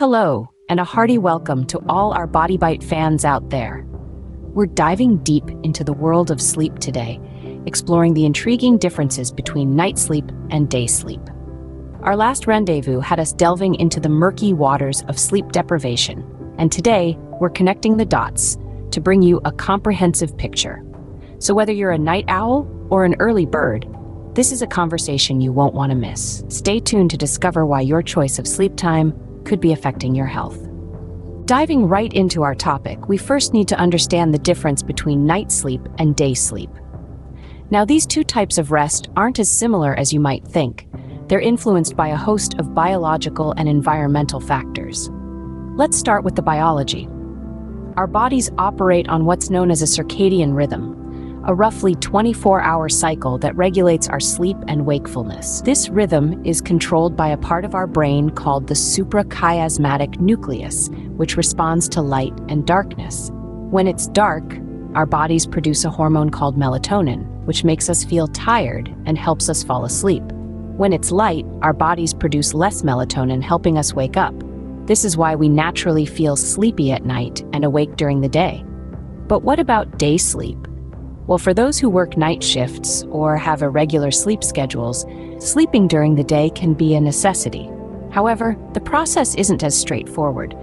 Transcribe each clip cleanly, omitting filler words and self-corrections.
Hello, and a hearty welcome to all our BodyBite fans out there. We're diving deep into the world of sleep today, exploring the intriguing differences between night sleep and day sleep. Our last rendezvous had us delving into the murky waters of sleep deprivation, and today we're connecting the dots to bring you a comprehensive picture. So whether you're a night owl or an early bird, this is a conversation you won't want to miss. Stay tuned to discover why your choice of sleep time could be affecting your health. Diving right into our topic, we first need to understand the difference between night sleep and day sleep. Now, these two types of rest aren't as similar as you might think. They're influenced by a host of biological and environmental factors. Let's start with the biology. Our bodies operate on what's known as a circadian rhythm, a roughly 24-hour cycle that regulates our sleep and wakefulness. This rhythm is controlled by a part of our brain called the suprachiasmatic nucleus, which responds to light and darkness. When it's dark, our bodies produce a hormone called melatonin, which makes us feel tired and helps us fall asleep. When it's light, our bodies produce less melatonin, helping us wake up. This is why we naturally feel sleepy at night and awake during the day. But what about day sleep? Well, for those who work night shifts or have irregular sleep schedules, sleeping during the day can be a necessity. However, the process isn't as straightforward.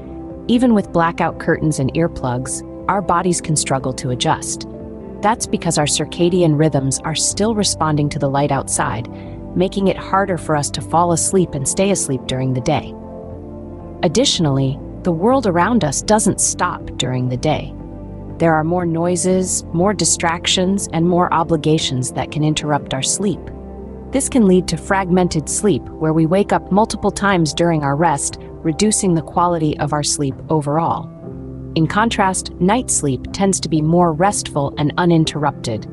Even with blackout curtains and earplugs, our bodies can struggle to adjust. That's because our circadian rhythms are still responding to the light outside, making it harder for us to fall asleep and stay asleep during the day. Additionally, the world around us doesn't stop during the day. There are more noises, more distractions, and more obligations that can interrupt our sleep. This can lead to fragmented sleep, where we wake up multiple times during our rest, reducing the quality of our sleep overall. In contrast, night sleep tends to be more restful and uninterrupted.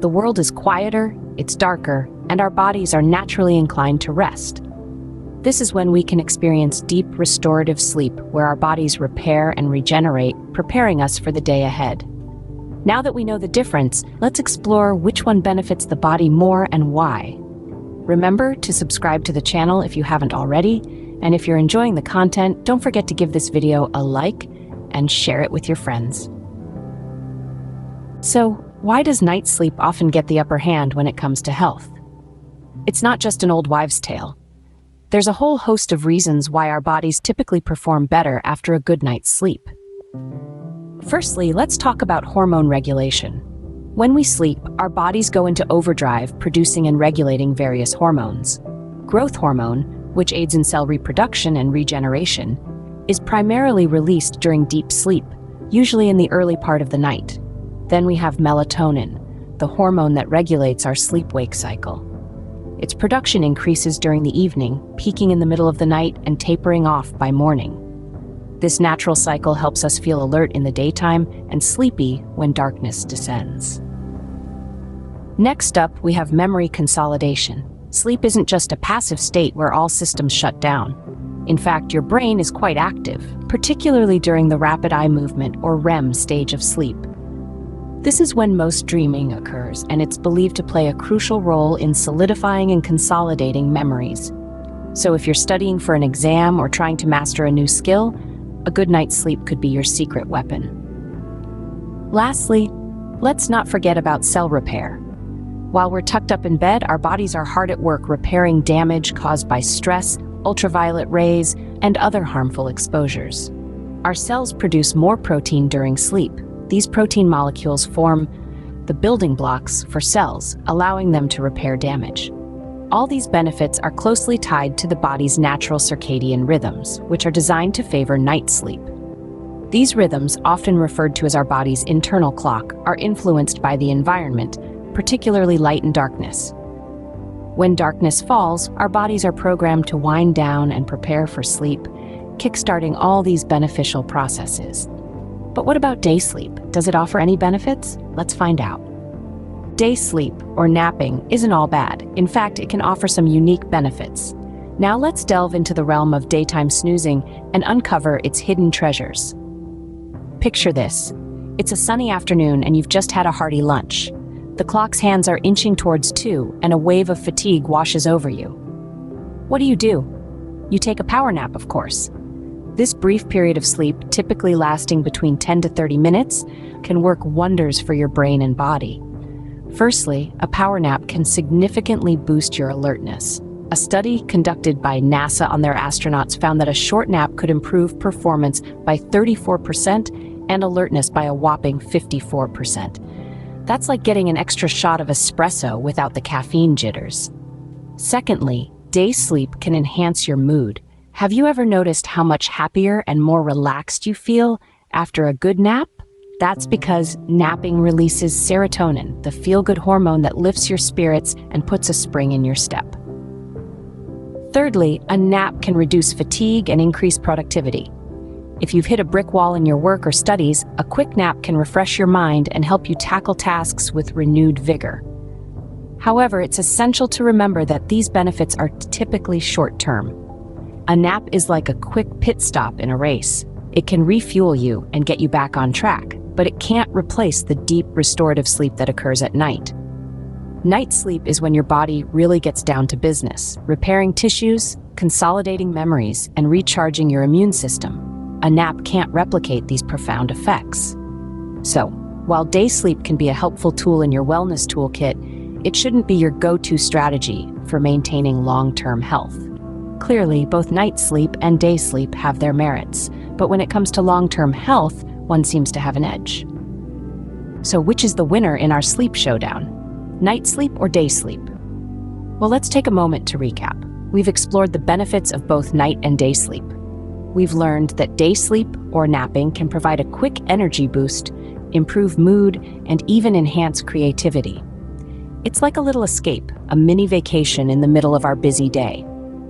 The world is quieter, it's darker, and our bodies are naturally inclined to rest. This is when we can experience deep restorative sleep, where our bodies repair and regenerate, preparing us for the day ahead. Now that we know the difference, let's explore which one benefits the body more and why. Remember to subscribe to the channel if you haven't already, and if you're enjoying the content, don't forget to give this video a like and share it with your friends. So, why does night sleep often get the upper hand when it comes to health? It's not just an old wives' tale. There's a whole host of reasons why our bodies typically perform better after a good night's sleep. Firstly, let's talk about hormone regulation. When we sleep, our bodies go into overdrive, producing and regulating various hormones. Growth hormone, which aids in cell reproduction and regeneration, is primarily released during deep sleep, usually in the early part of the night. Then we have melatonin, the hormone that regulates our sleep-wake cycle. Its production increases during the evening, peaking in the middle of the night and tapering off by morning. This natural cycle helps us feel alert in the daytime and sleepy when darkness descends. Next up, we have memory consolidation. Sleep isn't just a passive state where all systems shut down. In fact, your brain is quite active, particularly during the rapid eye movement or REM stage of sleep. This is when most dreaming occurs, and it's believed to play a crucial role in solidifying and consolidating memories. So if you're studying for an exam or trying to master a new skill, a good night's sleep could be your secret weapon. Lastly, let's not forget about cell repair. While we're tucked up in bed, our bodies are hard at work repairing damage caused by stress, ultraviolet rays, and other harmful exposures. Our cells produce more protein during sleep. These protein molecules form the building blocks for cells, allowing them to repair damage. All these benefits are closely tied to the body's natural circadian rhythms, which are designed to favor night sleep. These rhythms, often referred to as our body's internal clock, are influenced by the environment, particularly light and darkness. When darkness falls, our bodies are programmed to wind down and prepare for sleep, kickstarting all these beneficial processes. But what about day sleep? Does it offer any benefits? Let's find out. Day sleep, or napping, isn't all bad. In fact, it can offer some unique benefits. Now let's delve into the realm of daytime snoozing and uncover its hidden treasures. Picture this. It's a sunny afternoon and you've just had a hearty lunch. The clock's hands are inching towards 2 and a wave of fatigue washes over you. What do? You take a power nap, of course. This brief period of sleep, typically lasting between 10 to 30 minutes, can work wonders for your brain and body. Firstly, a power nap can significantly boost your alertness. A study conducted by NASA on their astronauts found that a short nap could improve performance by 34% and alertness by a whopping 54%. That's like getting an extra shot of espresso without the caffeine jitters. Secondly, day sleep can enhance your mood. Have you ever noticed how much happier and more relaxed you feel after a good nap? That's because napping releases serotonin, the feel-good hormone that lifts your spirits and puts a spring in your step. Thirdly, a nap can reduce fatigue and increase productivity. If you've hit a brick wall in your work or studies, a quick nap can refresh your mind and help you tackle tasks with renewed vigor. However, it's essential to remember that these benefits are typically short-term. A nap is like a quick pit stop in a race. It can refuel you and get you back on track, but it can't replace the deep restorative sleep that occurs at night. Night sleep is when your body really gets down to business, repairing tissues, consolidating memories, and recharging your immune system. A nap can't replicate these profound effects. So, while day sleep can be a helpful tool in your wellness toolkit, it shouldn't be your go-to strategy for maintaining long-term health. Clearly, both night sleep and day sleep have their merits, but when it comes to long-term health, one seems to have an edge. So which is the winner in our sleep showdown? Night sleep or day sleep? Well, let's take a moment to recap. We've explored the benefits of both night and day sleep. We've learned that day sleep or napping can provide a quick energy boost, improve mood, and even enhance creativity. It's like a little escape, a mini vacation in the middle of our busy day.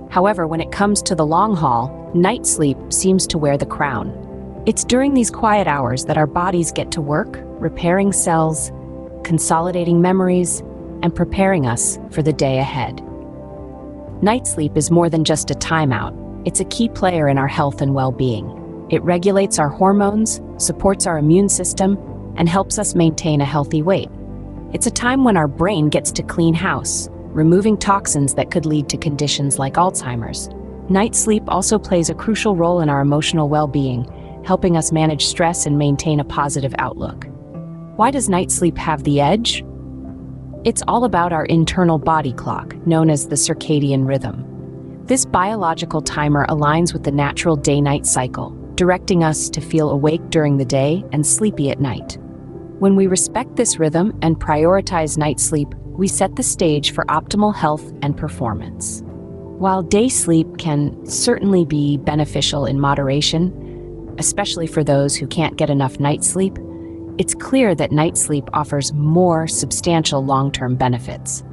However, when it comes to the long haul, night sleep seems to wear the crown. It's during these quiet hours that our bodies get to work, repairing cells, consolidating memories, and preparing us for the day ahead. Night sleep is more than just a timeout. It's a key player in our health and well-being. It regulates our hormones, supports our immune system, and helps us maintain a healthy weight. It's a time when our brain gets to clean house, removing toxins that could lead to conditions like Alzheimer's. Night sleep also plays a crucial role in our emotional well-being, helping us manage stress and maintain a positive outlook. Why does night sleep have the edge? It's all about our internal body clock, known as the circadian rhythm. This biological timer aligns with the natural day-night cycle, directing us to feel awake during the day and sleepy at night. When we respect this rhythm and prioritize night sleep, we set the stage for optimal health and performance. While day sleep can certainly be beneficial in moderation, especially for those who can't get enough night sleep, it's clear that night sleep offers more substantial long-term benefits.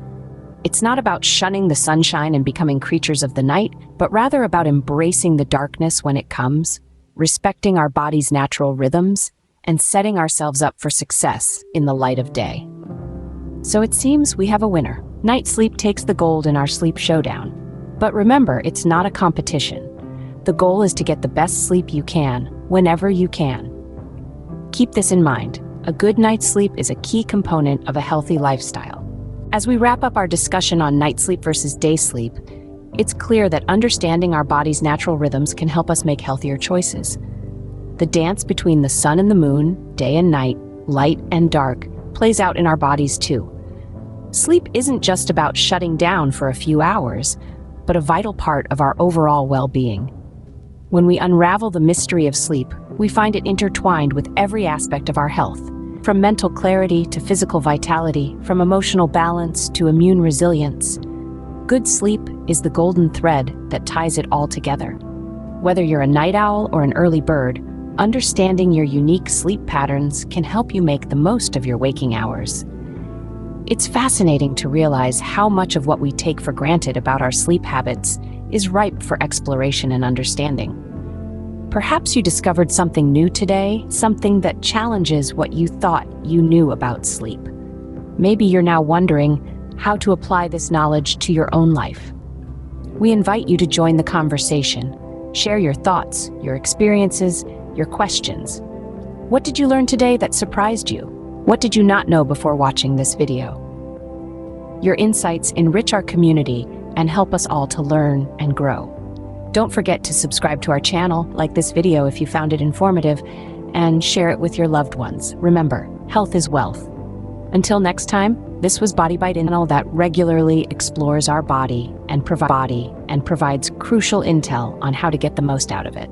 It's not about shunning the sunshine and becoming creatures of the night, but rather about embracing the darkness when it comes, respecting our body's natural rhythms, and setting ourselves up for success in the light of day. So it seems we have a winner. Night sleep takes the gold in our sleep showdown. But remember, it's not a competition. The goal is to get the best sleep you can, whenever you can. Keep this in mind. A good night's sleep is a key component of a healthy lifestyle. As we wrap up our discussion on night sleep versus day sleep, it's clear that understanding our body's natural rhythms can help us make healthier choices. The dance between the sun and the moon, day and night, light and dark, plays out in our bodies too. Sleep isn't just about shutting down for a few hours, but a vital part of our overall well-being. When we unravel the mystery of sleep, we find it intertwined with every aspect of our health, from mental clarity to physical vitality, from emotional balance to immune resilience. Good sleep is the golden thread that ties it all together. Whether you're a night owl or an early bird, understanding your unique sleep patterns can help you make the most of your waking hours. It's fascinating to realize how much of what we take for granted about our sleep habits is ripe for exploration and understanding. Perhaps you discovered something new today, something that challenges what you thought you knew about sleep. Maybe you're now wondering how to apply this knowledge to your own life. We invite you to join the conversation. Share your thoughts, your experiences, your questions. What did you learn today that surprised you? What did you not know before watching this video? Your insights enrich our community and help us all to learn and grow. Don't forget to subscribe to our channel, like this video if you found it informative, and share it with your loved ones. Remember, health is wealth. Until next time, this was BodyBite Insights that regularly explores our body and provides crucial intel on how to get the most out of it.